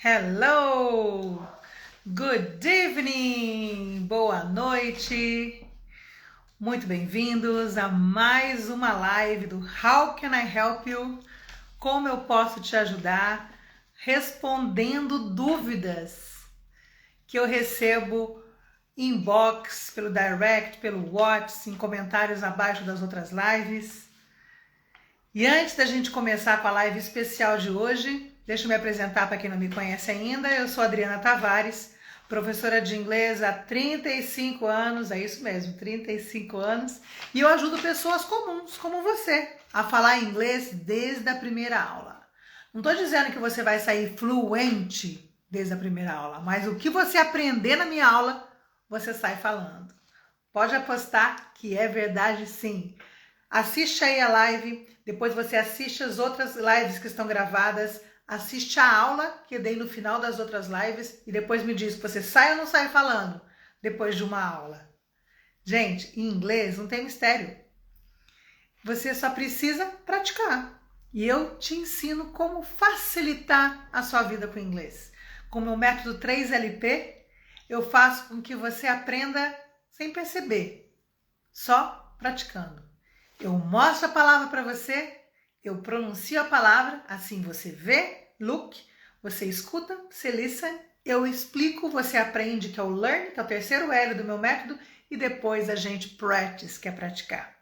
Hello! Good evening! Boa noite! Muito bem-vindos a mais uma live do How Can I Help You? Como eu posso te ajudar? Respondendo dúvidas que eu recebo inbox, pelo direct, pelo WhatsApp, em comentários abaixo das outras lives. E antes da gente começar com a live especial de hoje, deixa eu me apresentar para quem não me conhece ainda. Eu sou Adriana Tavares, professora de inglês há 35 anos, é isso mesmo, 35 anos. E eu ajudo pessoas comuns, como você, a falar inglês desde a primeira aula. Não estou dizendo que você vai sair fluente desde a primeira aula, mas o que você aprender na minha aula, você sai falando. Pode apostar que é verdade sim. Assiste aí a live, depois você assiste as outras lives que estão gravadas, assiste a aula que eu dei no final das outras lives e depois me diz se você sai ou não sai falando depois de uma aula. Gente, em inglês não tem mistério. Você só precisa praticar. E eu te ensino como facilitar a sua vida com o inglês. Com o meu método 3LP, eu faço com que você aprenda sem perceber, só praticando. Eu mostro a palavra para você, eu pronuncio a palavra, assim você vê, look, você escuta, você listen, eu explico, você aprende, que é o learn, que é o terceiro L do meu método, e depois a gente practice, que é praticar.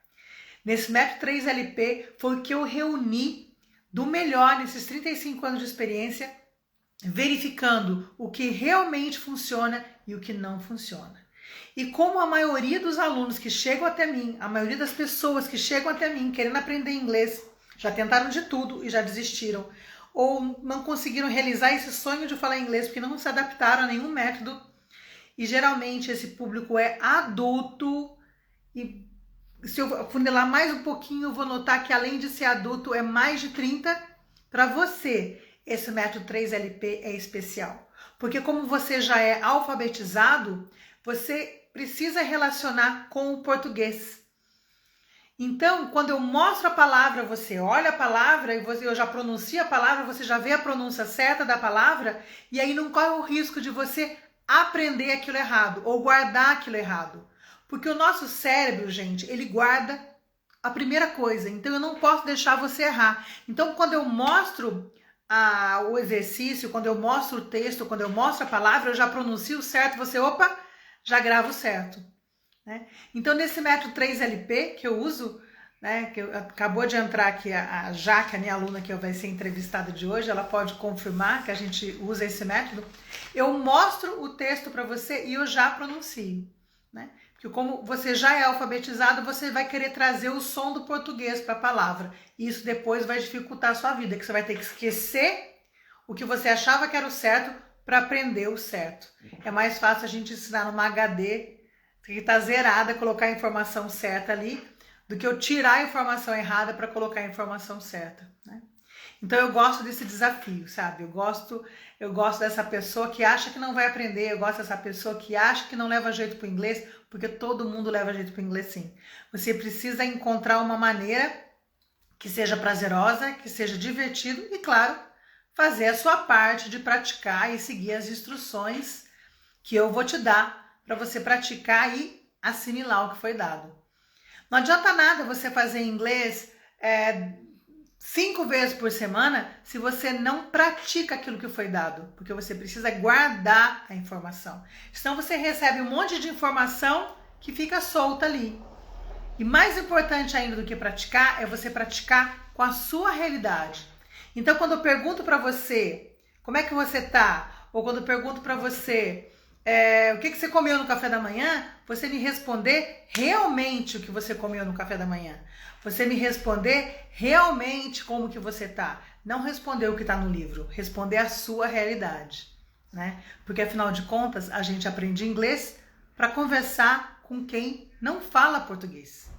Nesse método 3LP foi o que eu reuni do melhor nesses 35 anos de experiência, verificando o que realmente funciona e o que não funciona. E como a maioria dos alunos que chegam até mim, a maioria das pessoas que chegam até mim querendo aprender inglês, já tentaram de tudo e já desistiram, ou não conseguiram realizar esse sonho de falar inglês porque não se adaptaram a nenhum método, e geralmente esse público é adulto, e se eu funilar mais um pouquinho, eu vou notar que além de ser adulto, é mais de 30, para você, esse método 3LP é especial. Porque como você já é alfabetizado, você precisa relacionar com o português. Então, quando eu mostro a palavra, você olha a palavra e eu já pronuncio a palavra, você já vê a pronúncia certa da palavra e aí não corre o risco de você aprender aquilo errado ou guardar aquilo errado. Porque o nosso cérebro, gente, ele guarda a primeira coisa. Então, eu não posso deixar você errar. Então, quando eu mostro o exercício, quando eu mostro o texto, quando eu mostro a palavra, eu já pronuncio certo, você, opa, já gravo certo. Né? Então, nesse método 3LP que eu uso, né, que acabou de entrar aqui a Jaque, a minha aluna que vai ser entrevistada de hoje, ela pode confirmar que a gente usa esse método, eu mostro o texto para você e eu já pronuncio. Né? Porque como você já é alfabetizado, você vai querer trazer o som do português para a palavra. E isso depois vai dificultar a sua vida, que você vai ter que esquecer o que você achava que era o certo para aprender o certo. É mais fácil a gente ensinar numa HD que está zerada, colocar a informação certa ali, do que eu tirar a informação errada para colocar a informação certa. Né? Então eu gosto desse desafio, sabe? Eu gosto dessa pessoa que acha que não vai aprender, eu gosto dessa pessoa que acha que não leva jeito para o inglês, porque todo mundo leva jeito para o inglês sim. Você precisa encontrar uma maneira que seja prazerosa, que seja divertido e, claro, fazer a sua parte de praticar e seguir as instruções que eu vou te dar para você praticar e assimilar o que foi dado. Não adianta nada você fazer inglês 5 vezes por semana se você não pratica aquilo que foi dado, porque você precisa guardar a informação. Senão você recebe um monte de informação que fica solta ali. E mais importante ainda do que praticar é você praticar com a sua realidade. Então, quando eu pergunto para você como é que você tá, ou quando eu pergunto para você o que você comeu no café da manhã, você me responder realmente o que você comeu no café da manhã. Você me responder realmente como que você tá. Não responder o que está no livro, responder a sua realidade. Né? Porque afinal de contas, a gente aprende inglês para conversar com quem não fala português.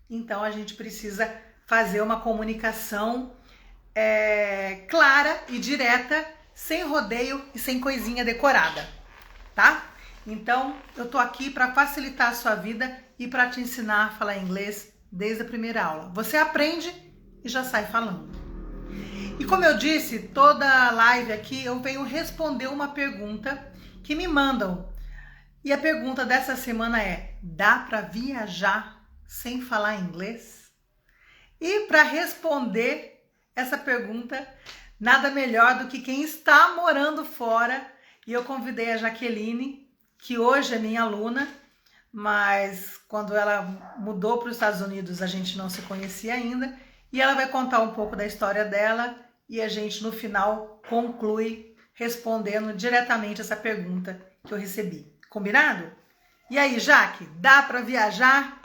Então a gente precisa fazer uma comunicação clara e direta, sem rodeio e sem coisinha decorada. Tá? Então, eu tô aqui para facilitar a sua vida e para te ensinar a falar inglês desde a primeira aula. Você aprende e já sai falando. E como eu disse, toda live aqui eu venho responder uma pergunta que me mandam. E a pergunta dessa semana é: dá para viajar sem falar inglês? E para responder essa pergunta, nada melhor do que quem está morando fora. E eu convidei a Jaqueline, que hoje é minha aluna, mas quando ela mudou para os Estados Unidos a gente não se conhecia ainda. E ela vai contar um pouco da história dela e a gente no final conclui respondendo diretamente essa pergunta que eu recebi. Combinado? E aí, Jaque, dá para viajar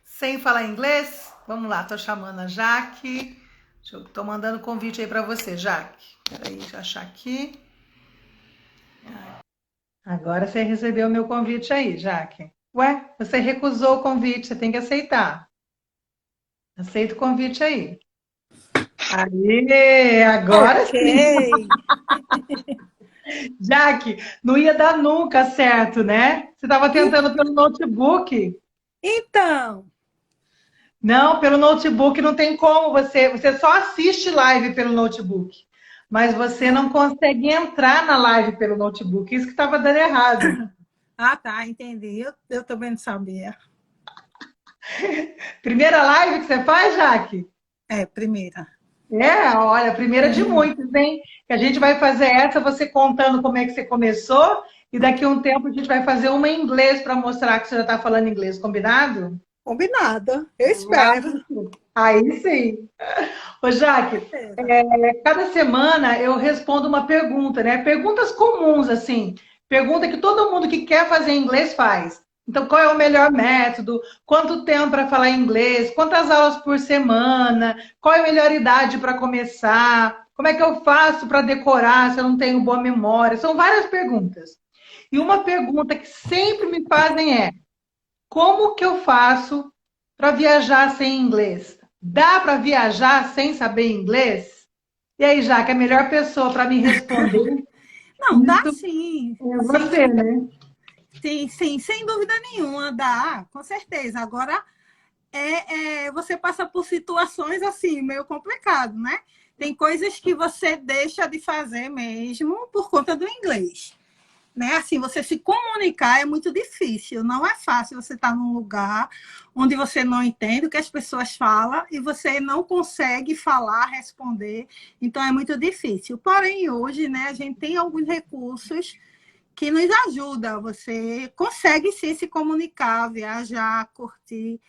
sem falar inglês? Vamos lá, tô chamando a Jaque. Tô mandando convite aí para você, Jaque. Peraí, deixa eu achar aqui. Agora você recebeu o meu convite aí, Jaque. Ué, você recusou o convite, você tem que aceitar. Aceita o convite aí. Aí, agora sim. Jaque, não ia dar nunca certo, né? Você estava tentando pelo notebook. Então, Não, pelo notebook não tem como. Você só assiste live pelo notebook. Mas você não consegue entrar na live pelo notebook. Isso que estava dando errado. tá, entendi. Eu também não sabia. Primeira live que você faz, Jaque? É, primeira. É, olha, primeira de Uhum. muitas, hein? Que a gente vai fazer essa, você contando como é que você começou, e daqui a um tempo a gente vai fazer uma em inglês para mostrar que você já está falando inglês, combinado? Combinado. Eu Ah, espero. aí sim. Ô, Jaque, Certeza. cada semana eu respondo uma pergunta, né? Perguntas comuns, assim. Pergunta que todo mundo que quer fazer inglês faz. Então, qual é o melhor método? Quanto tempo para falar inglês? Quantas aulas por semana? Qual é a melhor idade para começar? Como é que eu faço para decorar se eu não tenho boa memória? São várias perguntas. E uma pergunta que sempre me fazem é: como que eu faço para viajar sem inglês? Dá para viajar sem saber inglês? E aí, Jaque, a melhor pessoa para me responder Não, dá isso sim. é Sim, você, né? sim, sim, sem dúvida nenhuma, dá, com certeza. Agora, você passa por situações assim, meio complicado, né? Tem coisas que você deixa de fazer mesmo por conta do inglês. Né? Assim, você se comunicar é muito difícil, não é fácil você estar num lugar onde você não entende o que as pessoas falam e você não consegue falar, responder, então é muito difícil. Porém, hoje, né, a gente tem alguns recursos que nos ajudam, você consegue sim se comunicar, viajar, curtir.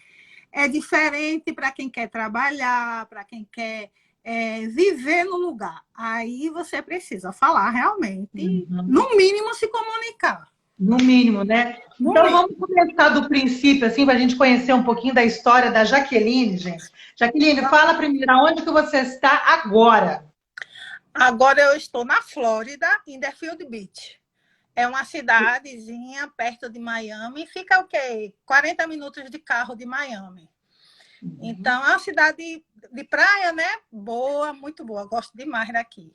É diferente para quem quer trabalhar, para quem quer viver no lugar. Aí você precisa falar realmente, Uhum. no mínimo se comunicar. No mínimo, né? No Então vamos mínimo. começar do princípio, assim, para a gente conhecer um pouquinho da história da Jaqueline, gente. Jaqueline, fala primeiro, aonde que você está agora? Agora eu estou na Flórida, em Deerfield Beach. É uma cidadezinha perto de Miami. Fica o quê? 40 minutos de carro de Miami. Uhum. Então, é uma cidade de praia, né? Boa, muito boa. Gosto demais daqui.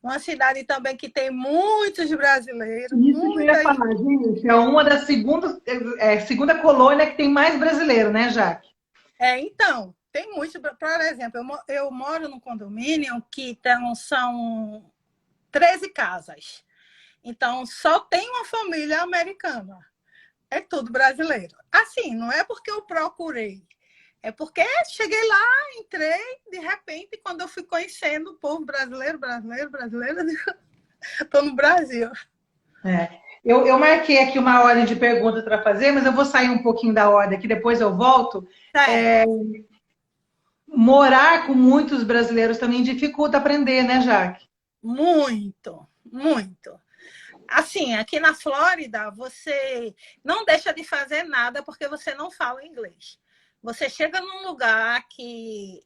Uma cidade também que tem muitos brasileiros, Isso que eu ia muitas. falar, gente. É uma das segundas, segunda colônia que tem mais brasileiro, né, Jaque? Então, tem muitos. Por exemplo, eu moro num condomínio que são 13 casas. Então, só tem uma família americana. É tudo brasileiro. Assim, não é porque eu procurei. É porque cheguei lá, entrei, de repente, quando eu fui conhecendo o povo brasileiro, estou no Brasil. É. Eu marquei aqui uma ordem de perguntas para fazer, mas eu vou sair um pouquinho da ordem aqui, depois eu volto. Certo. Morar com muitos brasileiros também dificulta aprender, né, Jaque? Muito, muito. Assim, aqui na Flórida, você não deixa de fazer nada porque você não fala inglês. Você chega num lugar que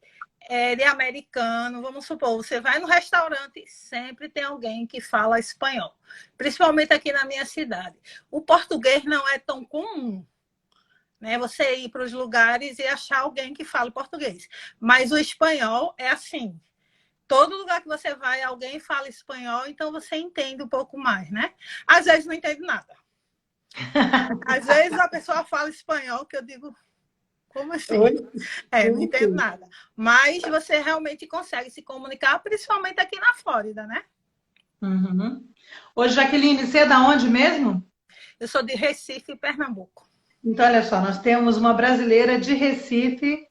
é de americano, vamos supor, você vai no restaurante, sempre tem alguém que fala espanhol, principalmente aqui na minha cidade. O português não é tão comum, né? Você ir para os lugares e achar alguém que fale português. Mas o espanhol é assim, todo lugar que você vai, alguém fala espanhol, então você entende um pouco mais, né? Às vezes não entende nada. Às vezes a pessoa fala espanhol, que eu digo, Como assim? Oi? Não entendo nada. Mas você realmente consegue se comunicar, principalmente aqui na Flórida, né? Uhum. Ô, Jaqueline, você é da onde mesmo? Eu sou de Recife, Pernambuco. Então, olha só, nós temos uma brasileira de Recife,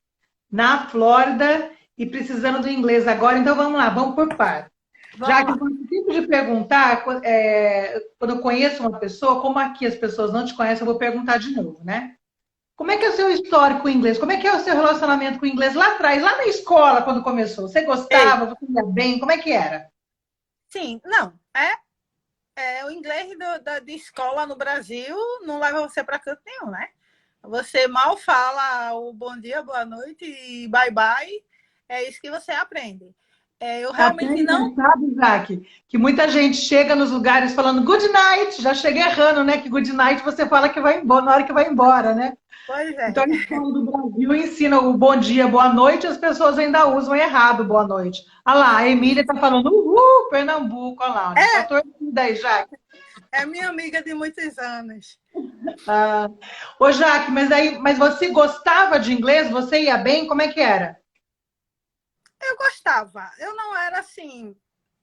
na Flórida, e precisando do inglês agora, então vamos lá, vamos por partes. Já Vamos que eu lá. gosto sempre de perguntar, quando eu conheço uma pessoa, como aqui as pessoas não te conhecem, eu vou perguntar de novo, né? Como é que é o seu histórico com o inglês? Como é que é o seu relacionamento com o inglês lá atrás, lá na escola, quando começou? Você Ei, gostava, você ia bem? Como é que era? sim, não. O inglês de escola no Brasil não leva você para canto nenhum, né? Você mal fala o bom dia, boa noite e bye bye. É isso que você aprende. Eu É até realmente não. engraçado, Isaac, que muita gente chega nos lugares falando good night, já chega errando, né? Que good night você fala que vai embora, na hora que vai embora, né? Pois Então, é. a escola do Brasil ensina o bom dia, boa noite, as pessoas ainda usam errado boa noite. Olha lá, a Emília está falando, uhul, Pernambuco, olha lá, né? Tá torcida aí, Jaque. É minha amiga de muitos anos. Ah, ô, Jaque, mas você gostava de inglês? Você ia bem? Como é que era? Eu gostava. Eu não era assim.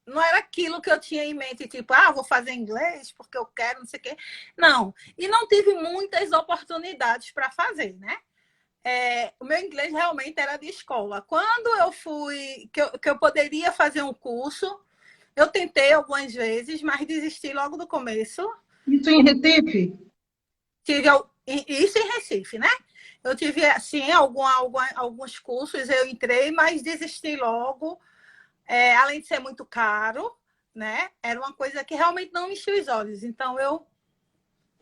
Não era aquilo que eu tinha em mente, tipo, vou fazer inglês porque eu quero, não sei o quê. Não. E não tive muitas oportunidades para fazer, né? O meu inglês realmente era de escola. Quando eu fui, que eu poderia fazer um curso, eu tentei algumas vezes, mas desisti logo do começo. Isso em Recife? Tive isso em Recife, né? Eu tive, assim, alguns cursos, eu entrei, mas desisti logo. Além de ser muito caro, né? Era uma coisa que realmente não me enchia os olhos. Então, eu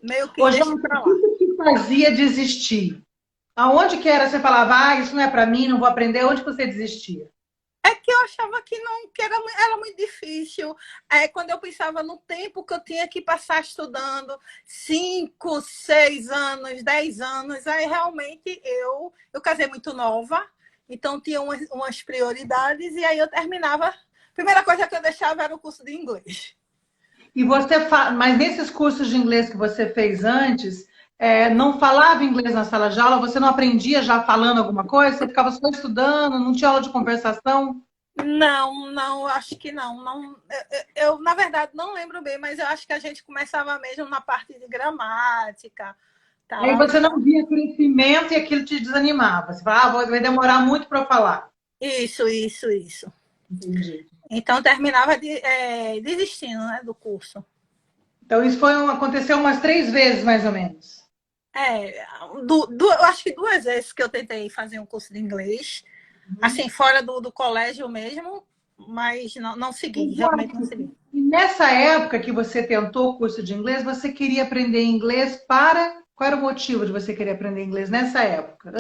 meio que Ô, deixei Jaque, para o lá. que que te fazia desistir? Aonde que era? Você falava, isso não é para mim, não vou aprender. Onde que você desistia? É que eu achava que não, que era muito difícil. Quando eu pensava no tempo que eu tinha que passar estudando, 5, 6 anos, 10 anos, aí realmente eu casei muito nova, então tinha umas prioridades, e aí eu terminava. A primeira coisa que eu deixava era o curso de inglês. E mas nesses cursos de inglês que você fez antes, não falava inglês na sala de aula? Você não aprendia já falando alguma coisa? Você ficava só estudando, não tinha aula de conversação? Não, não, acho que não. Não na verdade, não lembro bem, mas eu acho que a gente começava mesmo na parte de gramática, Aí tal. você não via crescimento e aquilo te desanimava. Você falava, vai demorar muito para eu falar. Isso. Entendi. Então, terminava desistindo, né, do curso. Então isso aconteceu umas 3 vezes, mais ou menos. Eu acho que 2 vezes que eu tentei fazer um curso de inglês, assim, fora do colégio mesmo, mas não segui, realmente não segui. E nessa época que você tentou o curso de inglês, você queria aprender inglês para. Qual era o motivo de você querer aprender inglês nessa época?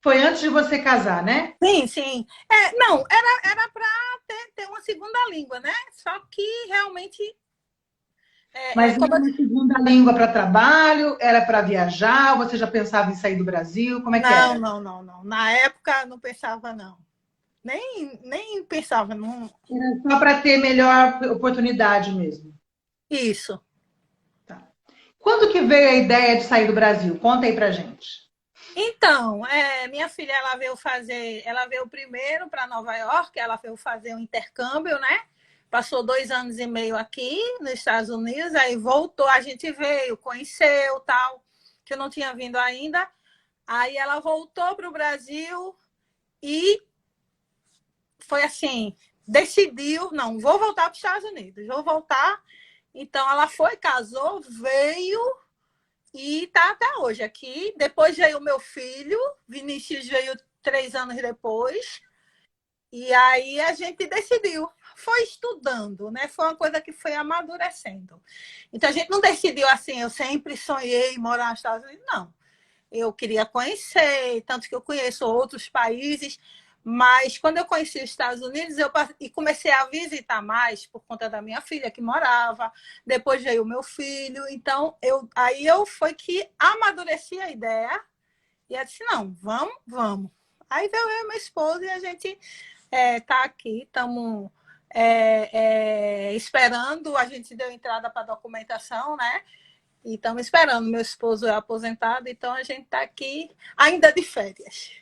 Foi antes de você casar, né? Sim, sim. Não, era para ter uma segunda língua, né? Só que realmente, Mas como era uma segunda língua para trabalho? Era para viajar? Ou você já pensava em sair do Brasil? Como é que não, era? não, não, não. Na época não pensava, não. Nem pensava, não. Era só para ter melhor oportunidade mesmo. Isso. Tá. Quando que veio a ideia de sair do Brasil? Conta aí pra gente. Então, minha filha, ela veio primeiro para Nova York, ela veio fazer um intercâmbio, né? Passou 2 anos e meio aqui nos Estados Unidos, aí voltou, a gente veio, conheceu, tal, que eu não tinha vindo ainda. Aí ela voltou para o Brasil e foi assim, decidiu, não, vou voltar para os Estados Unidos, vou voltar. Então ela foi, casou, veio e está até hoje aqui. Depois veio o meu filho, Vinícius veio 3 anos depois. E aí a gente decidiu, foi estudando, né? Foi uma coisa que foi amadurecendo. Então a gente não decidiu assim, eu sempre sonhei morar nos Estados Unidos, não. Eu queria conhecer, tanto que eu conheço outros países, mas quando eu conheci os Estados Unidos, e comecei a visitar mais por conta da minha filha que morava, depois veio o meu filho, então aí eu foi que amadureci a ideia e eu disse, não, vamos. Aí veio eu e meu esposo e a gente está aqui, estamos esperando, a gente deu entrada para a documentação, né? E estamos esperando. Meu esposo é aposentado, então a gente está aqui ainda de férias.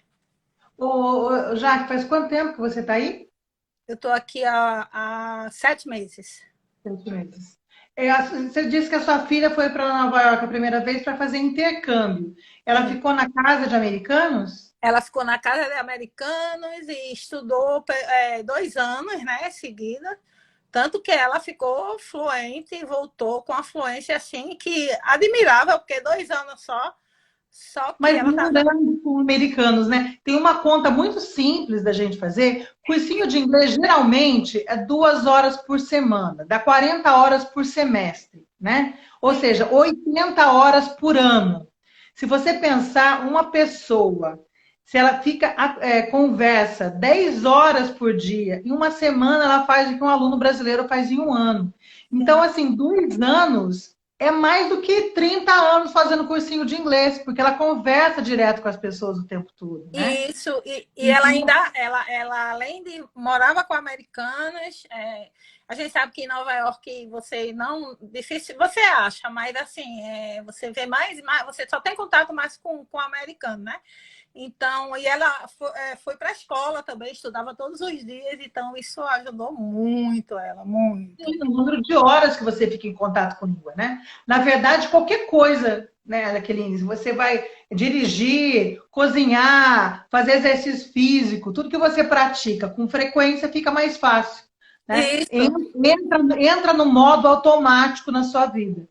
Jaque, faz quanto tempo que você está aí? Eu estou aqui há 7 meses. 7 meses. Você disse que a sua filha foi para Nova York a primeira vez para fazer intercâmbio. Ela Sim. ficou na casa de americanos? Ela ficou na casa de americanos e estudou 2 anos, né, seguida. Tanto que ela ficou fluente e voltou com a fluência assim que admirável, porque 2 anos só que Mas ela estava. morando com americanos, né? Tem uma conta muito simples da gente fazer. Cursinho de inglês geralmente é 2 horas por semana, dá 40 horas por semestre, né? Ou seja, 80 horas por ano. Se você pensar, uma pessoa, se ela conversa 10 horas por dia, em uma semana ela faz o que um aluno brasileiro faz em um ano. Então, assim, 2 anos é mais do que 30 anos fazendo cursinho de inglês, porque ela conversa direto com as pessoas o tempo todo, né? Isso, e ela Então, ainda, ela além de morava com americanas, a gente sabe que em Nova York você não, difícil, você acha, mas assim, você vê mais, você só tem contato mais com americano, né? Então, e ela foi para a escola também, estudava todos os dias, então isso ajudou muito ela, muito. o número de horas que você fica em contato com a língua, né? Na verdade, qualquer coisa, né, Jaqueline, se você vai dirigir, cozinhar, fazer exercício físico, tudo que você pratica com frequência fica mais fácil, né? Isso, Entra no modo automático na sua vida.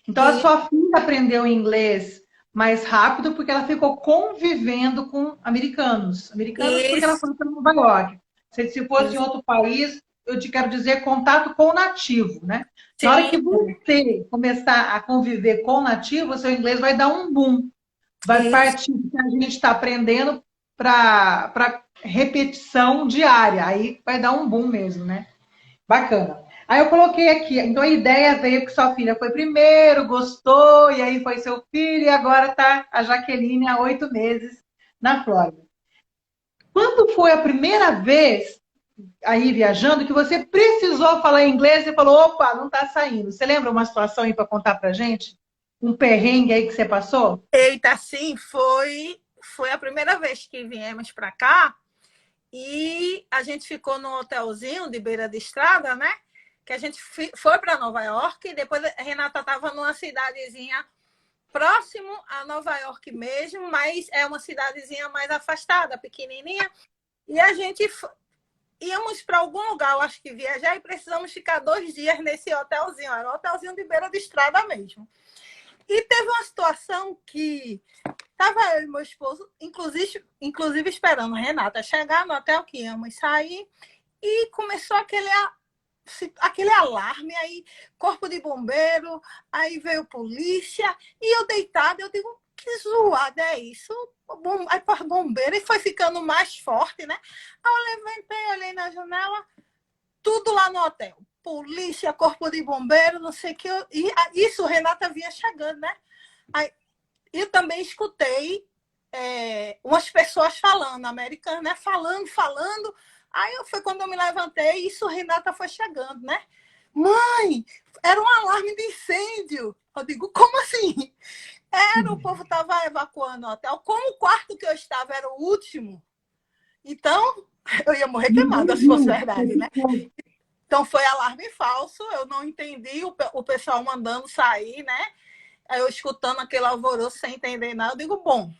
Então, a e, sua filha aprendeu inglês mais rápido porque ela ficou convivendo com americanos. Americanos porque ela isso, foi para Nova York. Se fosse em isso, outro país, eu te quero dizer contato com o nativo, né? Na hora sim, que você começar a conviver com o nativo, o seu inglês vai dar um boom. Vai isso. partir do que a gente está aprendendo para repetição diária. Aí vai dar um boom mesmo, né? Bacana. Aí eu coloquei aqui, então a ideia veio que sua filha foi primeiro, gostou, e aí foi seu filho, e agora tá a Jaqueline há 8 meses na Flórida. Quando foi a primeira vez aí viajando que você precisou falar inglês e falou, opa, não tá saindo? Você lembra uma situação aí para contar pra gente? Um perrengue aí que você passou? Eita, sim, foi a primeira vez que viemos para cá e a gente ficou num hotelzinho de beira de estrada, né? Que a gente foi para Nova York e depois a Renata estava numa cidadezinha próximo a Nova York mesmo, mas é uma cidadezinha mais afastada, pequenininha. E a gente íamos para algum lugar, eu acho que viajar, e precisamos ficar 2 dias nesse hotelzinho. Era um hotelzinho de beira de estrada mesmo. E teve uma situação que estava eu e meu esposo, inclusive esperando a Renata chegar no hotel que íamos sair, e começou aquele alarme, aí corpo de bombeiro, aí veio polícia, e eu deitada, eu digo, que zoada é isso? Aí para bombeiro, e foi ficando mais forte, né? Aí eu levantei, olhei na janela, tudo lá no hotel. Polícia, corpo de bombeiro, não sei o que. E isso, Renata vinha chegando, né? Aí, eu também escutei umas pessoas falando, americanas, né? Falando. Aí foi quando eu me levantei e isso, Renata foi chegando, né? Mãe, era um alarme de incêndio. Eu digo, como assim? O povo estava evacuando o hotel. Como o quarto que eu estava era o último, então eu ia morrer queimada se fosse verdade, né? Então foi alarme falso, eu não entendi o pessoal mandando sair, né? Aí eu escutando aquele alvoroço sem entender nada, eu digo, bom,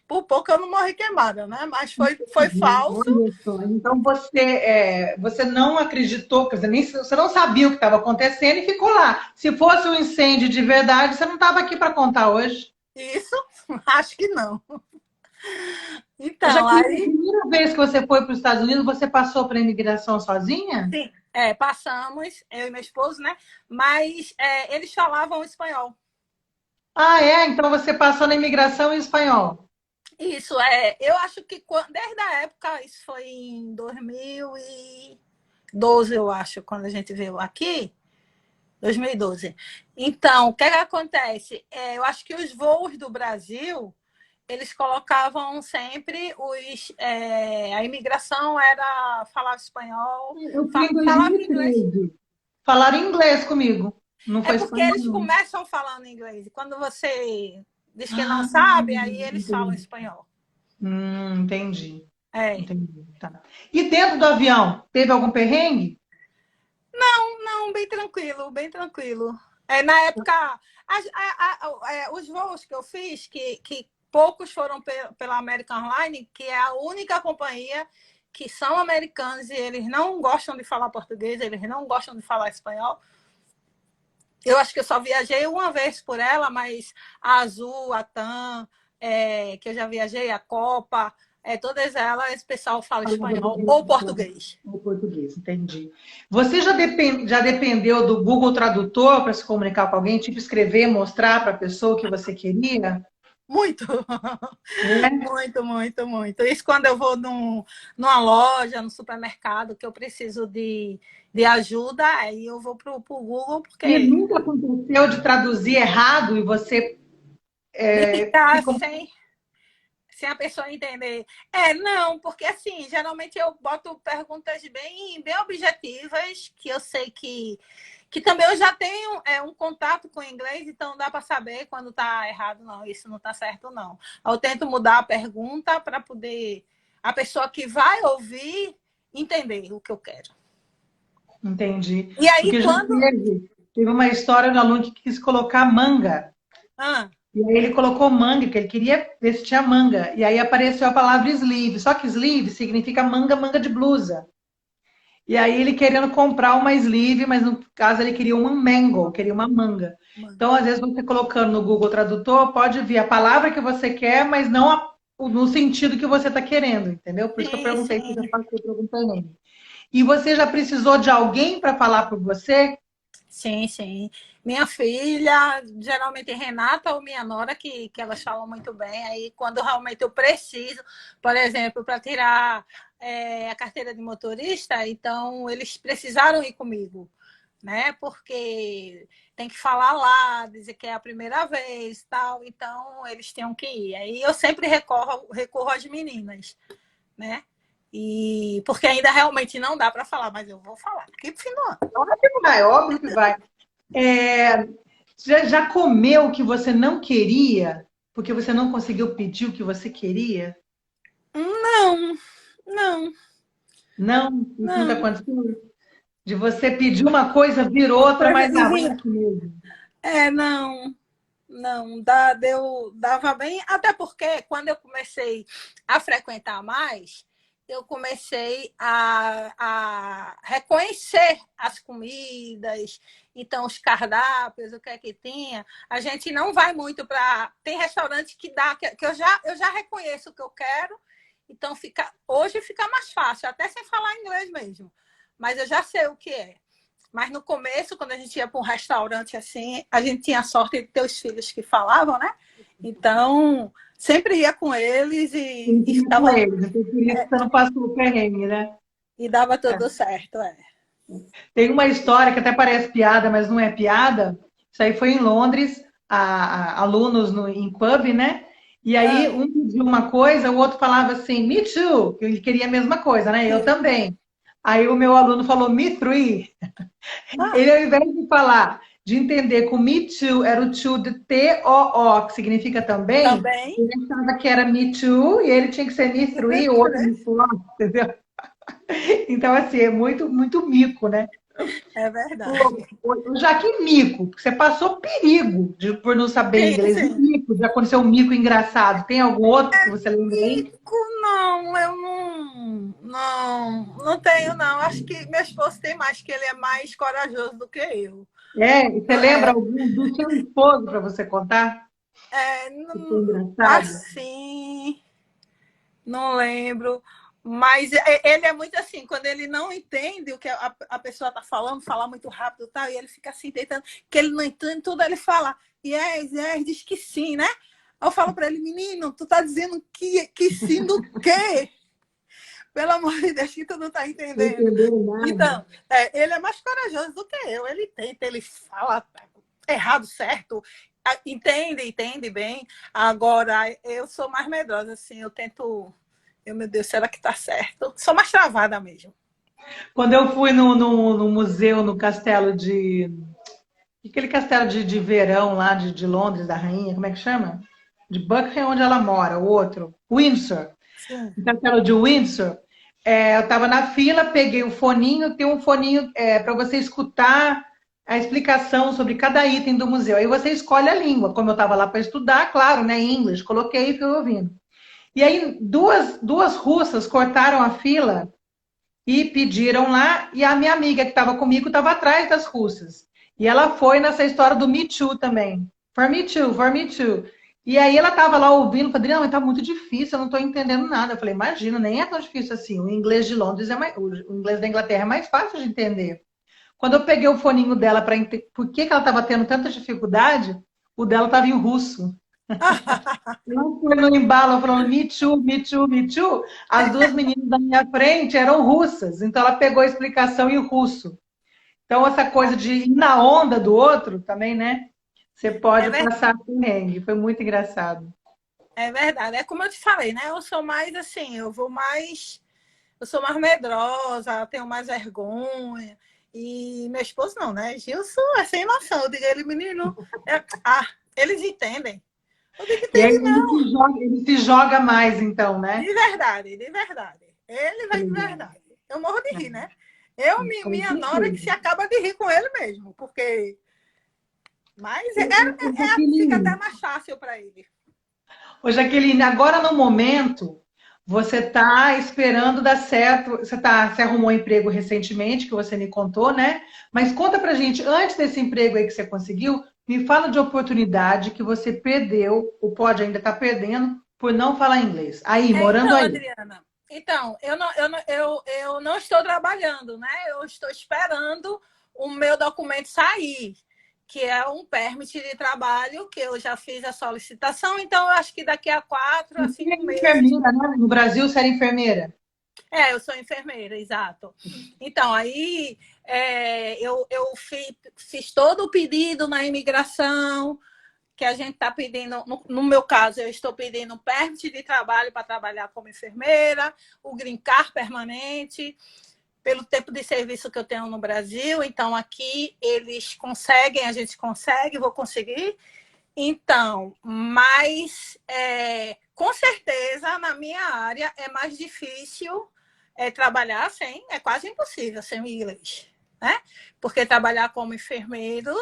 por pouco eu não morri queimada, né? Mas foi falso. Olha só. Então você não acreditou, quer dizer, você não sabia o que estava acontecendo e ficou lá. Se fosse um incêndio de verdade, você não estava aqui para contar hoje. Isso, acho que não. Já Então, que a aí, primeira vez que você foi para os Estados Unidos, você passou para a imigração sozinha? sim, passamos, eu e meu esposo, né? Mas eles falavam espanhol. Ah, é? Então você passou na imigração em espanhol. Isso, eu acho que desde a época, isso foi em 2012, eu acho, quando a gente veio aqui, 2012. Então, o que acontece? Eu acho que os voos do Brasil, eles colocavam sempre a imigração era falar espanhol, Eu fui em falava inglês. 2013. Falaram inglês comigo. Não É foi porque espanhol, eles não. começam falando inglês. E quando você diz que não Ah, sabe, aí eles falam entendi. espanhol. Entendi. É. Entendi. Tá. E dentro do avião, teve algum perrengue? Não, bem tranquilo, bem tranquilo. Na época, os voos que eu fiz, que poucos foram pela American Airlines, que é a única companhia que são americanos e eles não gostam de falar português, eles não gostam de falar espanhol. Eu acho que eu só viajei uma vez por ela, mas a Azul, a TAM, que eu já viajei, a Copa, todas elas, esse pessoal fala espanhol ou português. O português, entendi. Você já dependeu do Google Tradutor para se comunicar com alguém, tipo escrever, mostrar para a pessoa o que você queria? Muito, É? muito, muito, muito. Isso quando eu vou numa loja, no supermercado, que eu preciso de ajuda, aí eu vou para o Google, E porque nunca aconteceu de traduzir errado e você de ficar fica. sem a pessoa entender. Não, porque assim, geralmente eu boto perguntas bem objetivas, que eu sei que também eu já tenho um contato com o inglês, então dá para saber quando está errado, não, isso não está certo, não. Eu tento mudar a pergunta para poder a pessoa que vai ouvir entender o que eu quero. Entendi. E aí, Porque já quando. teve uma história do aluno que quis colocar manga. Ah, E aí ele colocou manga, que ele queria ver se tinha manga. E aí apareceu a palavra sleeve. Só que sleeve significa manga, manga de blusa. E aí ele querendo comprar uma sleeve, mas no caso ele queria uma mango, queria uma manga. Então, às vezes, você colocando no Google Tradutor, pode vir a palavra que você quer, mas não no sentido que você está querendo, entendeu? Por isso que eu sim, perguntei se já sim. passou por algum perrengue. E você já precisou de alguém para falar por você? Sim, sim. Minha filha, geralmente Renata ou minha nora, que elas falam muito bem. Aí, quando realmente eu preciso, por exemplo, para tirar a carteira de motorista, então eles precisaram ir comigo, né? Porque tem que falar lá, dizer que é a primeira vez, tal. Então, eles tinham que ir. Aí eu sempre recorro às meninas, né? E porque ainda realmente não dá para falar, mas eu vou falar. Que fim do ano. Óbvio que vai, óbvio que vai. É, já comeu o que você não queria, porque você não conseguiu pedir o que você queria? Não, não, Não, isso nunca não. aconteceu. De você pedir uma coisa, vir outra, mas E ah, vai vi, aqui mesmo. não, não, dava bem, até porque quando eu comecei a frequentar mais, eu comecei a reconhecer as comidas, então os cardápios, o que é que tinha. A gente não vai muito para. Tem restaurante que dá, que eu já reconheço o que eu quero, então hoje fica mais fácil, até sem falar inglês mesmo. Mas eu já sei o que é. Mas no começo, quando a gente ia para um restaurante assim, a gente tinha a sorte de ter os filhos que falavam, né? Então, sempre ia com eles e Ensinei com ficava, eles, então por isso que você não passou o perrengue, né? e dava É. tudo certo, Tem uma história que até parece piada, mas não é piada. Isso aí foi em Londres, alunos em pub, né? E aí Ah, um pediu uma coisa, o outro falava assim, me too, que ele queria a mesma coisa, né? Eu sim. também. Aí o meu aluno falou me three. Ah, Ele, ao invés de falar, de entender que o me too era o to de T-O-O, que significa também, também. ele achava que era me too e ele tinha que ser me three, o outro me four, entendeu? Então, assim, é muito, muito mico, né? É verdade. Já que mico, você passou perigo por não saber Sim, inglês. E sim. mico, já aconteceu um mico engraçado. Tem algum outro que você lembra aí? Mico, não, eu não tenho, não. Acho que meu esposo tem mais, que ele é mais corajoso do que eu. É, e você lembra É, algum do seu esposo para você contar? Que foi engraçado? assim, não lembro. Mas ele é muito assim, quando ele não entende o que a pessoa está falando, fala muito rápido e tal, e ele fica assim, tentando, que ele não entende tudo, ele fala, yes, diz que sim, né? Eu falo para ele, menino, tu tá dizendo que sim do quê? Pelo amor de Deus, que tu não tá Não entendendo. entendeu nada. Então, ele é mais corajoso do que eu. Ele tenta, ele fala errado, certo. Entende bem. Agora, eu sou mais medrosa, assim, eu tento. Meu Deus, será que tá certo? Sou mais travada mesmo. Quando eu fui no museu, no castelo E aquele castelo de verão lá de Londres, da rainha, como é que chama? De Buckingham, onde ela mora, o outro. Windsor. Sim. O castelo de Windsor. Eu estava na fila, peguei o foninho, tem um foninho para você escutar a explicação sobre cada item do museu. Aí você escolhe a língua, como eu estava lá para estudar, claro, né, inglês, coloquei e fui ouvindo. E aí duas russas cortaram a fila e pediram lá, e a minha amiga que estava comigo estava atrás das russas. E ela foi nessa história do Me Too também. For me too, for me too. E aí ela estava lá ouvindo, falei, não, mas tá muito difícil, eu não estou entendendo nada. Eu falei, imagina, nem é tão difícil assim. O inglês de Londres o inglês da Inglaterra é mais fácil de entender. Quando eu peguei o foninho dela para entender por que ela estava tendo tanta dificuldade, o dela estava em russo. Eu fui no embalo falando me too, me too, me too. As duas meninas da minha frente eram russas, então ela pegou a explicação em russo. Então, essa coisa de ir na onda do outro também, né? Você É pode verdade. passar perrengue. Foi muito engraçado. É verdade. É como eu te falei, né? Eu sou mais assim, eu sou mais medrosa, tenho mais vergonha. E meu esposo não, né? Gilson é sem noção. Eu digo, ele, menino, eles entendem. Eu digo, E aí entende não. ele se joga mais, então, né? De verdade, de verdade. Ele Que vai de legal. verdade. Eu morro de rir, É, né? com Minha nora que certeza. se acaba de rir com ele mesmo, porque. Mas fica até Jaqueline, mais fácil para ele. ô, Jaqueline, agora no momento, você está esperando dar certo. Você arrumou um emprego recentemente, que você me contou, né? Mas conta pra gente, antes desse emprego aí que você conseguiu, me fala de oportunidade que você perdeu, ou pode ainda estar perdendo, por não falar inglês. Aí, morando Então, aí. Adriana, então, eu não estou trabalhando, né? Eu estou esperando o meu documento sair, que é um permit de trabalho, que eu já fiz a solicitação, então eu acho que daqui a 4 a 5 meses. Enfermeira, né? No Brasil, você era enfermeira. Eu sou enfermeira, exato. Então, aí fiz todo o pedido na imigração, que a gente está pedindo, no meu caso, eu estou pedindo um permit de trabalho para trabalhar como enfermeira, o green card permanente, pelo tempo de serviço que eu tenho no Brasil. Então, aqui eles conseguem, a gente consegue, vou conseguir. Então, mas com certeza na minha área é mais difícil trabalhar sem, é quase impossível sem o inglês, né? Porque trabalhar como enfermeiro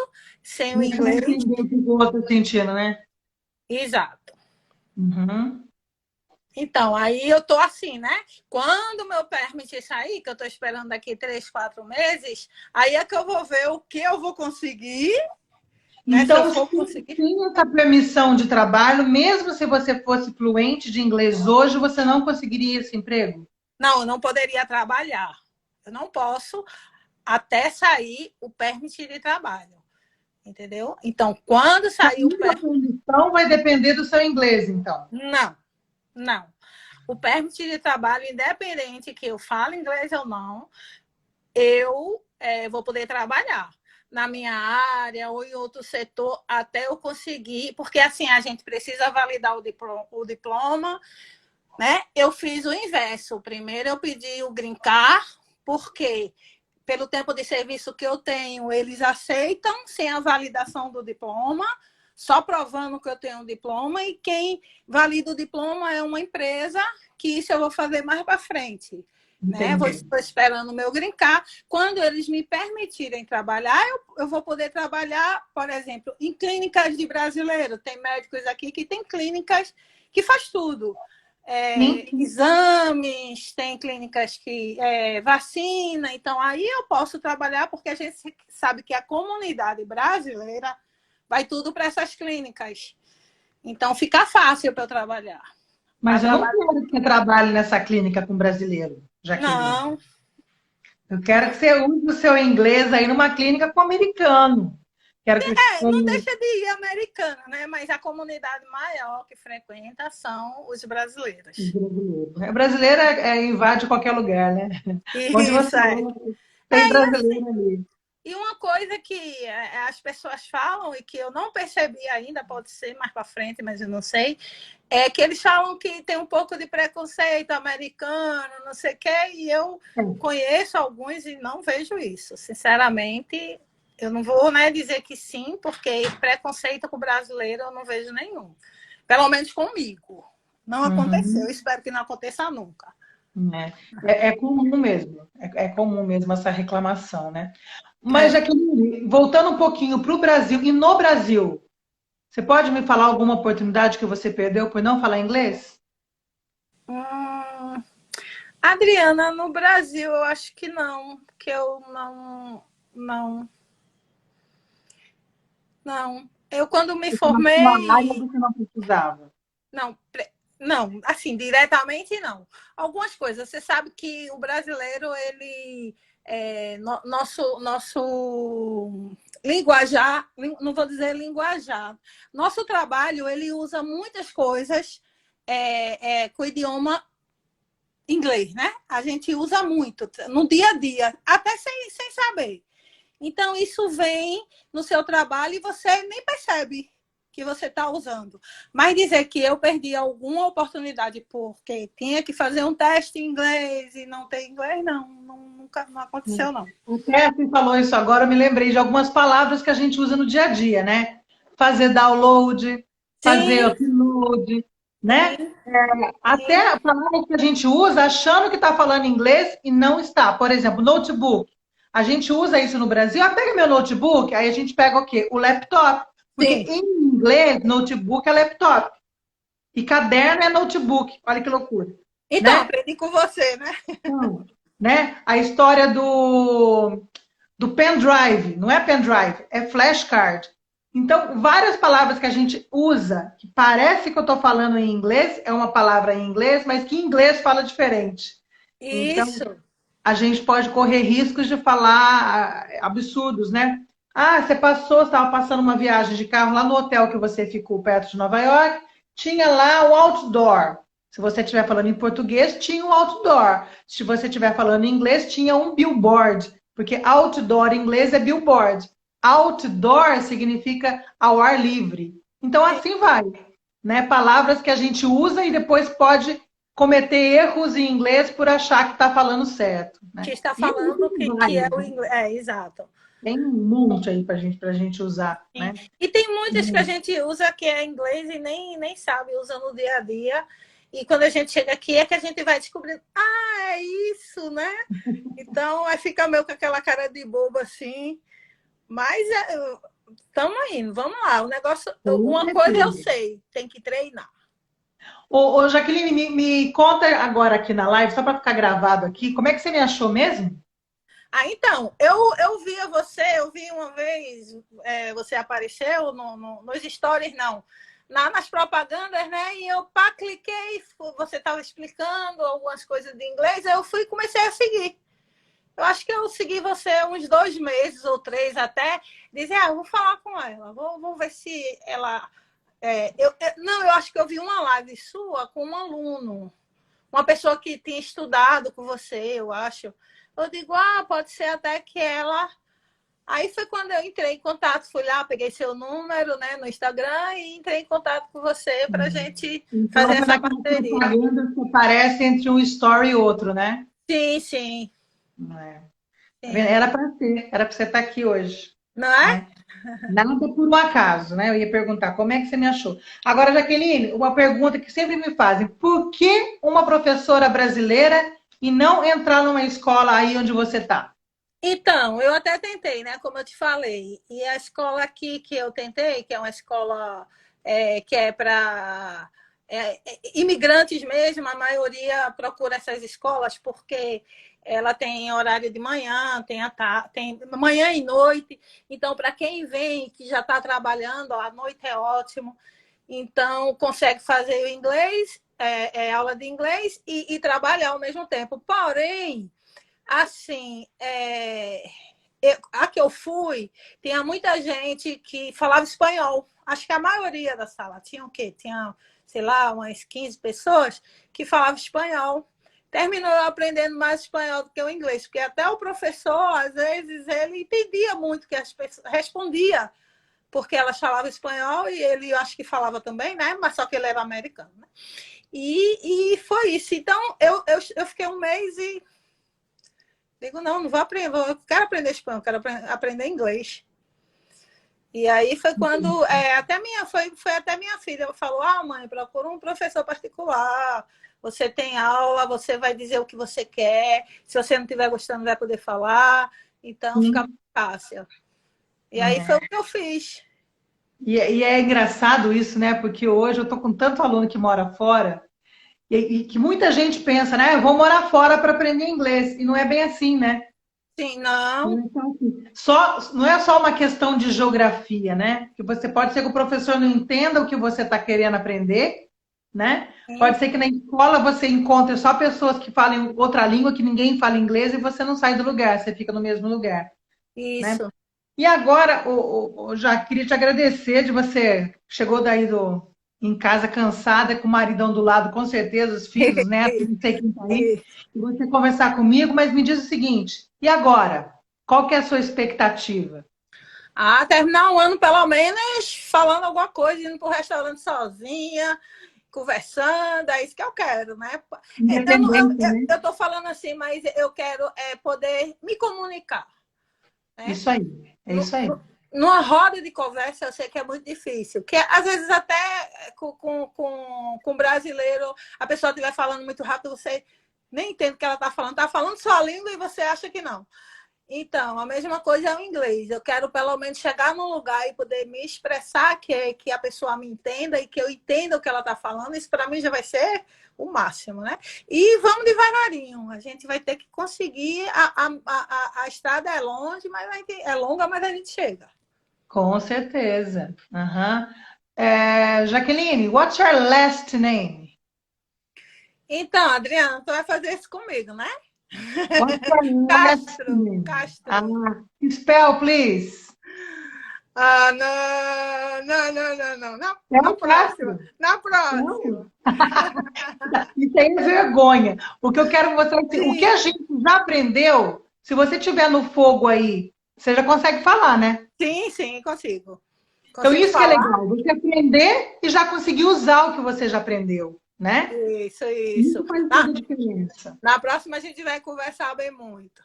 sem o Você vai inglês, entender o que o outro está sentindo, né? exato. Uhum. Então, aí eu tô assim, né? Quando o meu permit sair, que eu tô esperando daqui 3, 4 meses, aí é que eu vou ver o que eu vou conseguir, né? Se eu Então, for conseguir. sem essa permissão de trabalho, mesmo se você fosse fluente de inglês hoje, você não conseguiria esse emprego? Não, eu não poderia trabalhar. Eu não posso até sair o permit de trabalho. Entendeu? Então, quando sair o A permit. permissão vai depender do seu inglês, então. Não, não. O permit de trabalho, independente que eu fale inglês ou não, eu vou poder trabalhar na minha área ou em outro setor até eu conseguir, porque assim a gente precisa validar o diploma, né? Eu fiz o inverso. Primeiro eu pedi o green card, porque pelo tempo de serviço que eu tenho, eles aceitam sem a validação do diploma, só provando que eu tenho um diploma, e quem valida o diploma é uma empresa, que isso eu vou fazer mais para frente. Né? Entendi. Estou esperando o meu green card. Quando eles me permitirem trabalhar, eu vou poder trabalhar, por exemplo, em clínicas de brasileiro. Tem médicos aqui que têm clínicas que faz tudo. Sim. Exames, tem clínicas que vacina, então aí eu posso trabalhar, porque a gente sabe que a comunidade brasileira vai tudo para essas clínicas. Então fica fácil para eu trabalhar. Mas eu não quero que você trabalhe nessa clínica com brasileiro, Jaqueline. Não, Eu quero que você use o seu inglês aí numa clínica com americano. Quero que não deixa de ir americana, né? Mas a comunidade maior que frequenta são os brasileiros. brasileiro. Brasileiro invade qualquer lugar, né? Onde Isso você é. vai, tem E assim, brasileiro ali. e uma coisa que as pessoas falam e que eu não percebi ainda, pode ser mais para frente, mas eu não sei, é que eles falam que tem um pouco de preconceito americano, não sei o quê, e eu conheço alguns e não vejo isso. Sinceramente, Eu não vou, né, dizer que sim, porque preconceito com o brasileiro eu não vejo nenhum. Pelo menos comigo. Não aconteceu. Eu Uhum. espero que não aconteça nunca. É comum mesmo, é comum mesmo essa reclamação, né? Mas, É. Jaqueline, voltando um pouquinho para o Brasil, e no Brasil, você pode me falar alguma oportunidade que você perdeu por não falar inglês? Hum, Adriana, no Brasil, eu acho que não, que eu não, não. Eu, quando me Porque na sua área formei, você não precisava. não, não, assim, diretamente não. Algumas coisas. Você sabe que o brasileiro, ele, nosso linguajar, não vou dizer linguajar, nosso trabalho, ele usa muitas coisas com o idioma inglês, né? A gente usa muito no dia a dia, até sem saber. Então, isso vem no seu trabalho e você nem percebe que você está usando. Mas dizer que eu perdi alguma oportunidade porque tinha que fazer um teste em inglês e não tem inglês, nunca não aconteceu, não. Até assim falou isso agora, eu me lembrei de algumas palavras que a gente usa no dia a dia, né? Fazer download, fazer Sim, upload, né? sim, sim. Até palavras que a gente usa achando que está falando inglês e não está. Por exemplo, notebook. A gente usa isso no Brasil. Ah, pega meu notebook, aí a gente pega o quê? O laptop. Porque Sim. em inglês, notebook é laptop. E caderno é notebook. Olha que loucura, Então, né? aprendi com você, né? Então, né? A história do pendrive, não é pendrive, é flashcard. Então, várias palavras que a gente usa, que parece que eu estou falando em inglês, é uma palavra em inglês, mas que em inglês fala diferente. Então, Isso. a gente pode correr riscos de falar absurdos, né? Ah, você estava passando uma viagem de carro lá no hotel que você ficou perto de Nova York, tinha lá o outdoor. Se você estiver falando em português, tinha um outdoor. Se você estiver falando em inglês, tinha um billboard, porque outdoor em inglês é billboard. Outdoor significa ao ar livre. Então, Sim. assim vai, né? Palavras que a gente usa e depois pode cometer erros em inglês por achar que está falando certo, Que né? está E falando tem que é vários, o né? inglês. É, exato. Tem um monte aí para gente usar, Sim. né? E tem muitas que a gente usa que é inglês e nem sabe, usa no dia a dia. E quando a gente chega aqui é que a gente vai descobrir, é isso, né? Então, aí fica meio com aquela cara de bobo assim. Mas estamos indo, vamos lá. O negócio, Com uma coisa eu certeza. sei, tem que treinar. Ô, Jaqueline, me conta agora aqui na live, só para ficar gravado aqui, como é que você me achou mesmo? Então, eu via você, eu vi uma vez, você apareceu nos stories, não, nas propagandas, né? E eu cliquei, você estava explicando algumas coisas de inglês, aí eu fui e comecei a seguir. Eu acho que eu segui você uns 2 meses ou 3 até, dizer, vou falar com ela, vou ver se ela. Não, eu acho que eu vi uma live sua com um aluno, uma pessoa que tinha estudado com você, eu acho. Eu digo, pode ser até que ela. Aí foi quando eu entrei em contato, fui lá, peguei seu número, né, no Instagram e entrei em contato com você para a gente Então fazer foi essa naquela parceria. propaganda que aparece entre um story e outro, né? Sim, sim, Não é. Tá vendo? sim. Era para ser, era para você estar aqui hoje, Não é? né? Nada por um acaso, né? Eu ia perguntar como é que você me achou. Agora, Jaqueline, uma pergunta que sempre me fazem: por que uma professora brasileira e não entrar numa escola aí onde você está? Então, eu até tentei, né? Como eu te falei. E a escola aqui que eu tentei, que é uma escola que é para imigrantes mesmo, a maioria procura essas escolas porque ela tem horário de manhã, tem manhã e noite. Então, para quem vem que já está trabalhando, a noite é ótimo. Então, consegue fazer o inglês, aula de inglês e trabalhar ao mesmo tempo. Porém, assim, a que eu fui, tinha muita gente que falava espanhol. Acho que a maioria da sala tinha o quê? Tinha, sei lá, umas 15 pessoas que falavam espanhol. Terminou aprendendo mais espanhol do que o inglês, porque até o professor, às vezes, ele entendia muito que as pessoas respondia, porque elas falavam espanhol e ele, eu acho que falava também, né? Mas só que ele era americano, né? E foi isso. Então, eu fiquei um mês e digo, não vou aprender, eu quero aprender espanhol, quero aprender inglês. E aí foi quando foi até minha filha falou: ah, mãe, procura um professor particular. Você tem aula, você vai dizer o que você quer. Se você não estiver gostando, vai poder falar. Então fica Sim. mais fácil. E aí foi o que eu fiz. E é engraçado isso, né? Porque hoje eu tô com tanto aluno que mora fora e que muita gente pensa, né? Eu vou morar fora para aprender inglês. E não é bem assim, né? Sim, não. Não é só uma questão de geografia, né? Que você pode ser que o professor não entenda o que você está querendo aprender, né? Pode Sim, ser que na escola você encontre só pessoas que falem outra língua, que ninguém fala inglês, e você não sai do lugar, você fica no mesmo lugar, né? isso. E agora, já queria te agradecer de você chegou daí em casa cansada, com o maridão do lado, com certeza, os filhos, os netos, não sei quem tá aí, e você conversar comigo, mas me diz o seguinte, e agora? Qual que é a sua expectativa? Ah, terminar o ano, pelo menos, falando alguma coisa, indo para o restaurante sozinha, conversando, é isso que eu quero, né? Independente, né? Eu tô falando assim, mas eu quero poder me comunicar, né? Isso aí, é No- isso aí. no- Numa roda de conversa, eu sei que é muito difícil, porque às vezes até com brasileiro, a pessoa estiver falando muito rápido, você nem entende o que ela está falando só a língua e você acha que não. Então, a mesma coisa é o inglês. Eu quero pelo menos chegar num lugar e poder me expressar, que a pessoa me entenda e que eu entenda o que ela está falando. Isso para mim já vai ser o máximo, né? E vamos devagarinho. A gente vai ter que conseguir. A estrada é longe, mas é longa, mas a gente chega. Com certeza. Aham. Jaqueline, what's your last name? Então, Adriana, tu vai fazer isso comigo, né? What's your last Castro, name? Castro. Spell, please. Ah, não, não, não, não, não. É Na um próxima. Castro. Na Não. próxima. Isso aí é vergonha. O que eu quero mostrar é assim, o que Sim. a gente já aprendeu, se você tiver no fogo aí, você já consegue falar, né? Sim, sim, consigo. Então, Consigo isso que é falar? legal, você aprender e já conseguir usar o que você já aprendeu, né? Isso, isso. Isso faz toda a diferença. Na próxima a gente vai conversar bem muito.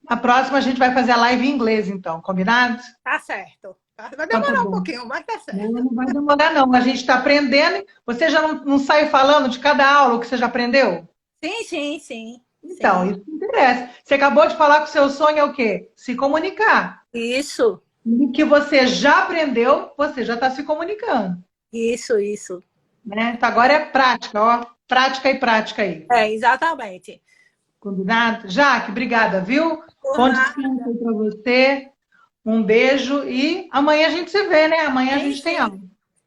A próxima a gente vai fazer a live em inglês, então, combinado? Tá certo. Vai Então tá demorar um bom. pouquinho, mas tá Não, certo. não vai demorar, não. A gente está aprendendo. Você já não sai falando de cada aula o que você já aprendeu? Sim, sim, sim. Então, Sim. isso me interessa. Você acabou de falar que o seu sonho é o quê? Se comunicar. Isso, O que você já aprendeu, você já está se comunicando, isso. né? Então agora é prática, ó. Prática e prática aí. É, exatamente. Combinado? Jaque, obrigada, viu? Por Bom descanso nada. aí para você. Um beijo e amanhã a gente se vê, né? Amanhã a Sim, gente tem sim. aula, ok?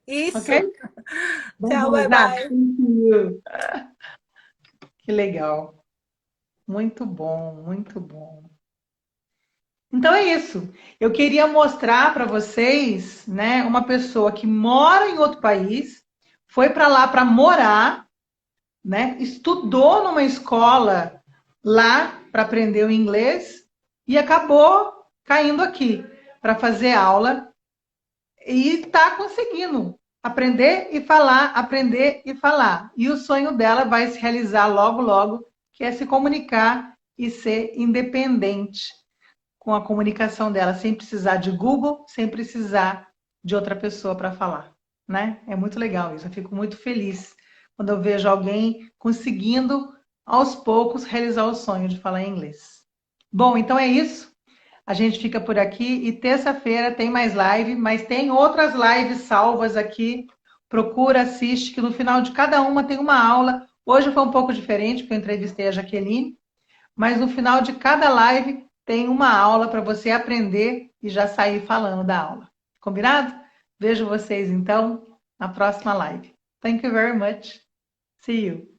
Isso. Bom, Tchau, bom, bye, Jaque. bye. Thank you. Que legal. Muito bom, muito bom. Então é isso. Eu queria mostrar para vocês, né, uma pessoa que mora em outro país, foi para lá para morar, né, estudou numa escola lá para aprender o inglês e acabou caindo aqui para fazer aula e está conseguindo aprender e falar. E o sonho dela vai se realizar logo, logo, que é se comunicar e ser independente com a comunicação dela, sem precisar de Google, sem precisar de outra pessoa para falar, né? É muito legal isso. Eu fico muito feliz quando eu vejo alguém conseguindo, aos poucos, realizar o sonho de falar inglês. Bom, então é isso. A gente fica por aqui e terça-feira tem mais live, mas tem outras lives salvas aqui. Procura, assiste, que no final de cada uma tem uma aula. Hoje foi um pouco diferente, porque eu entrevistei a Jaqueline, mas no final de cada live tem uma aula para você aprender e já sair falando da aula. Combinado? Vejo vocês então na próxima live. Thank you very much. See you.